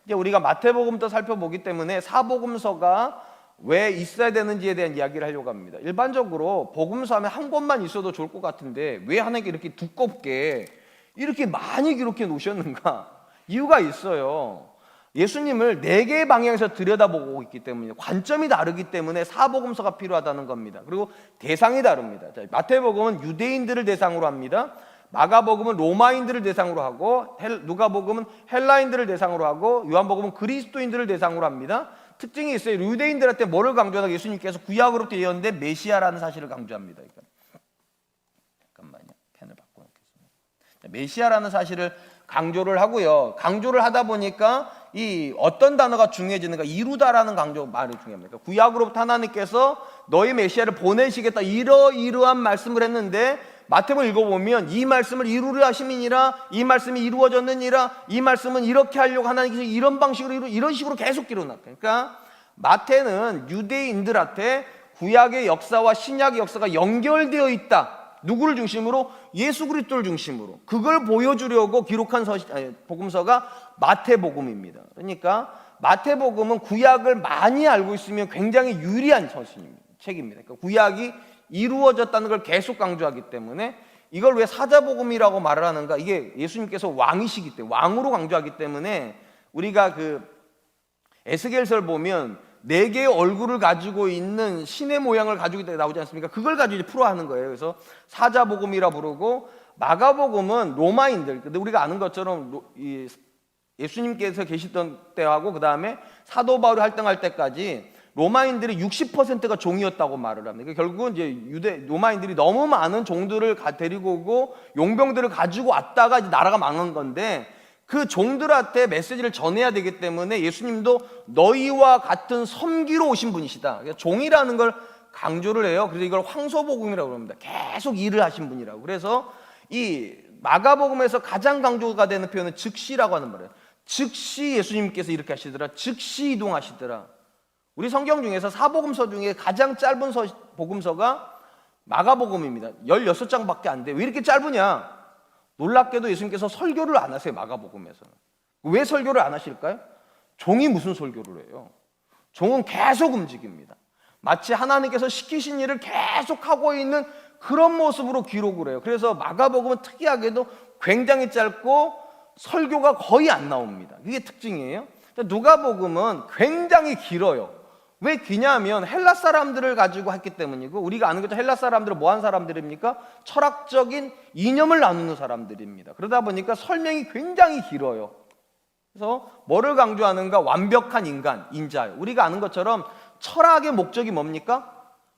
이제 우리가 마태복음도 살펴보기 때문에 사복음서가 왜 있어야 되는지에 대한 이야기를 하려고 합니다. 일반적으로 복음서 하면 한 권만 있어도 좋을 것 같은데 왜 하나님께 이렇게 두껍게 이렇게 많이 기록해 놓으셨는가? 이유가 있어요. 예수님을 4개의 방향에서 들여다보고 있기 때문에 관점이 다르기 때문에 사복음서가 필요하다는 겁니다. 그리고 대상이 다릅니다. 자, 마태복음은 유대인들을 대상으로 합니다. 마가복음은 로마인들을 대상으로 하고 누가복음은 헬라인들을 대상으로 하고 요한복음은 그리스도인들을 대상으로 합니다. 특징이 있어요. 유대인들한테 뭐를 강조하다가 예수님께서 구약으로부터 이어졌는데 메시아라는 사실을 강조합니다. 잠깐만요. 펜을 바꿔놓겠습니다. 메시아라는 사실을 강조를 하고요. 강조를 하다 보니까 이 어떤 단어가 중요해지는가? 이루다라는 강조 말이 중요합니다. 구약으로부터 하나님께서 너희 메시아를 보내시겠다 이러이러한 말씀을 했는데 마태복음 읽어보면 이 말씀을 이루려 하심이니라, 이 말씀이 이루어졌느니라, 이 말씀은 이렇게 하려고 하나님께서 이런 방식으로 이런 식으로 계속 기록났다. 그러니까 마태는 유대인들한테 구약의 역사와 신약의 역사가 연결되어 있다. 누구를 중심으로? 예수 그리스도를 중심으로. 그걸 보여주려고 기록한 복음서가 마태복음입니다. 그러니까 마태복음은 구약을 많이 알고 있으면 굉장히 유리한 책입니다. 그러니까 구약이 이루어졌다는 걸 계속 강조하기 때문에 이걸 왜 사자복음이라고 말을 하는가? 이게 예수님께서 왕이시기 때문에 왕으로 강조하기 때문에 우리가 그 에스겔서를 보면 4개의 얼굴을 가지고 있는 신의 모양을 가지고 있다 나오지 않습니까? 그걸 가지고 이제 풀어하는 거예요. 그래서 사자복음이라 부르고 마가복음은 로마인들, 근데 우리가 아는 것처럼 예수님께서 계시던 때하고 그 다음에 사도 바울이 활동할 때까지 로마인들이 60%가 종이었다고 말을 합니다. 그러니까 결국은 이제 로마인들이 너무 많은 종들을 데리고 오고 용병들을 가지고 왔다가 이제 나라가 망한 건데 그 종들한테 메시지를 전해야 되기 때문에 예수님도 너희와 같은 섬기러 오신 분이시다. 그러니까 종이라는 걸 강조를 해요. 그래서 이걸 황소복음이라고 합니다. 계속 일을 하신 분이라고. 그래서 이 마가복음에서 가장 강조가 되는 표현은 즉시라고 하는 말이에요. 즉시 예수님께서 이렇게 하시더라. 즉시 이동하시더라. 우리 성경 중에서 사복음서 중에 가장 짧은 복음서가 마가복음입니다. 16장밖에 안 돼. 왜 이렇게 짧으냐? 놀랍게도 예수님께서 설교를 안 하세요. 마가복음에서는. 왜 설교를 안 하실까요? 종이 무슨 설교를 해요? 종은 계속 움직입니다. 마치 하나님께서 시키신 일을 계속 하고 있는 그런 모습으로 기록을 해요. 그래서 마가복음은 특이하게도 굉장히 짧고 설교가 거의 안 나옵니다. 이게 특징이에요. 누가복음은 굉장히 길어요. 왜 기냐면 헬라 사람들을 가지고 했기 때문이고, 우리가 아는 것처럼 헬라 사람들은 뭐한 사람들입니까? 철학적인 이념을 나누는 사람들입니다. 그러다 보니까 설명이 굉장히 길어요. 그래서 뭐를 강조하는가? 완벽한 인자. 우리가 아는 것처럼 철학의 목적이 뭡니까?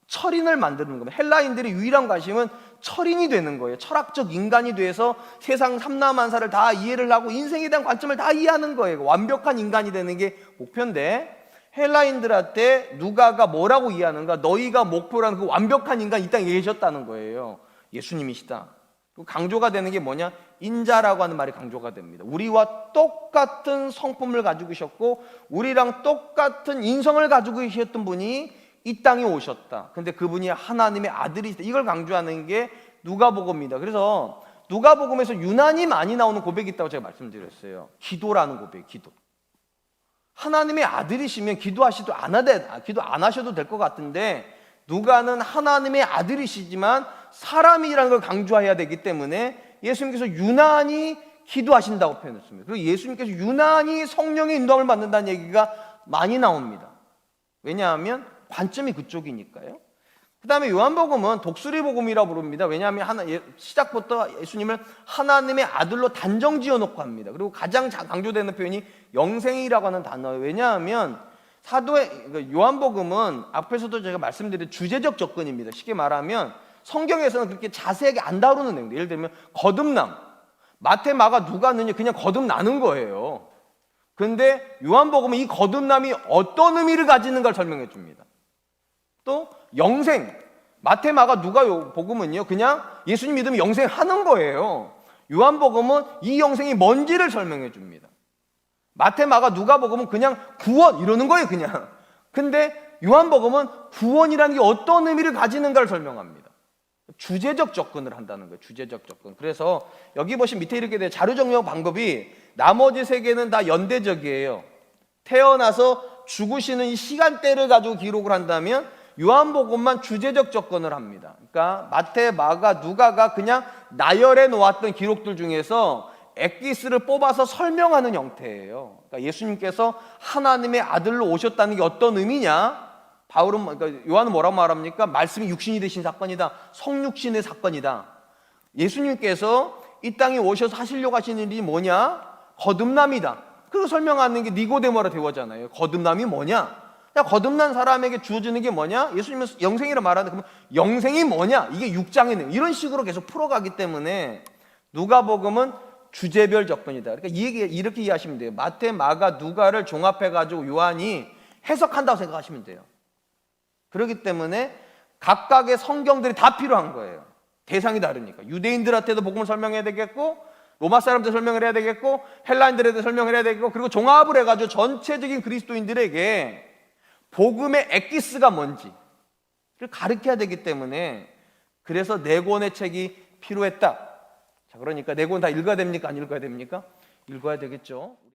철인을 만드는 겁니다. 헬라인들의 유일한 관심은 철인이 되는 거예요. 철학적 인간이 돼서 세상 삼라만사를 다 이해를 하고 인생에 대한 관점을 다 이해하는 거예요. 완벽한 인간이 되는 게 목표인데, 헬라인들한테 누가가 뭐라고 이해하는가? 너희가 목표라는 그 완벽한 인간 이 땅에 계셨다는 거예요. 예수님이시다. 강조가 되는 게 뭐냐? 인자라고 하는 말이 강조가 됩니다. 우리와 똑같은 성품을 가지고 계셨고 우리랑 똑같은 인성을 가지고 계셨던 분이 이 땅에 오셨다. 근데 그분이 하나님의 아들이시다. 이걸 강조하는 게 누가복음입니다. 그래서 누가복음에서 유난히 많이 나오는 고백이 있다고 제가 말씀드렸어요. 기도라는 고백, 기도. 하나님의 아들이시면 기도 안 하셔도 될 것 같은데, 누가는 하나님의 아들이시지만 사람이라는 걸 강조해야 되기 때문에 예수님께서 유난히 기도하신다고 표현했습니다. 그리고 예수님께서 유난히 성령의 인도함을 받는다는 얘기가 많이 나옵니다. 왜냐하면 관점이 그쪽이니까요. 그 다음에 요한복음은 독수리 복음이라고 부릅니다. 왜냐하면 시작부터 예수님을 하나님의 아들로 단정 지어놓고 합니다. 그리고 가장 강조되는 표현이 영생이라고 하는 단어예요. 왜냐하면 요한복음은 앞에서도 제가 말씀드린 주제적 접근입니다. 쉽게 말하면 성경에서는 그렇게 자세하게 안 다루는 내용들. 예를 들면 거듭남. 마태, 마가, 누가는요 그냥 거듭나는 거예요. 그런데 요한복음은 이 거듭남이 어떤 의미를 가지는가를 설명해 줍니다. 또 영생. 마태, 마가, 누가 복음은요 그냥 예수님 믿으면 영생하는 거예요. 요한복음은 이 영생이 뭔지를 설명해 줍니다. 마태, 마가, 누가 복음은 그냥 구원 이러는 거예요 그냥. 근데 요한복음은 구원이라는 게 어떤 의미를 가지는가를 설명합니다. 주제적 접근을 한다는 거예요. 주제적 접근. 그래서 여기 보시면 밑에 이렇게 돼 자료 정리하는 방법이 나머지 세 개는 다 연대적이에요. 태어나서 죽으시는 이 시간대를 가지고 기록을 한다면 요한복음만 주제적 접근을 합니다. 그러니까 마태, 마가, 누가가 그냥 나열해 놓았던 기록들 중에서 엑기스를 뽑아서 설명하는 형태예요. 그러니까 예수님께서 하나님의 아들로 오셨다는 게 어떤 의미냐? 그러니까 요한은 뭐라고 말합니까? 말씀이 육신이 되신 사건이다. 성육신의 사건이다. 예수님께서 이 땅에 오셔서 하시려고 하시는 일이 뭐냐? 거듭남이다. 그걸 설명하는 게 니고데모라 대화잖아요. 거듭남이 뭐냐? 거듭난 사람에게 주어지는 게 뭐냐? 예수님은 영생이라 말하는데 그러면 영생이 뭐냐? 이게 6장에 내용. 이런 식으로 계속 풀어가기 때문에 누가복음은 주제별 접근이다. 그러니까 이렇게 이해하시면 돼요. 마태, 마가, 누가를 종합해가지고 요한이 해석한다고 생각하시면 돼요. 그렇기 때문에 각각의 성경들이 다 필요한 거예요. 대상이 다르니까. 유대인들한테도 복음을 설명해야 되겠고, 로마 사람들 설명을 해야 되겠고, 헬라인들에도 설명을 해야 되겠고, 그리고 종합을 해가지고 전체적인 그리스도인들에게 복음의 엑기스가 뭔지를 가르쳐야 되기 때문에 그래서 4권의 책이 필요했다. 자, 그러니까 4권 다 읽어야 됩니까? 안 읽어야 됩니까? 읽어야 되겠죠.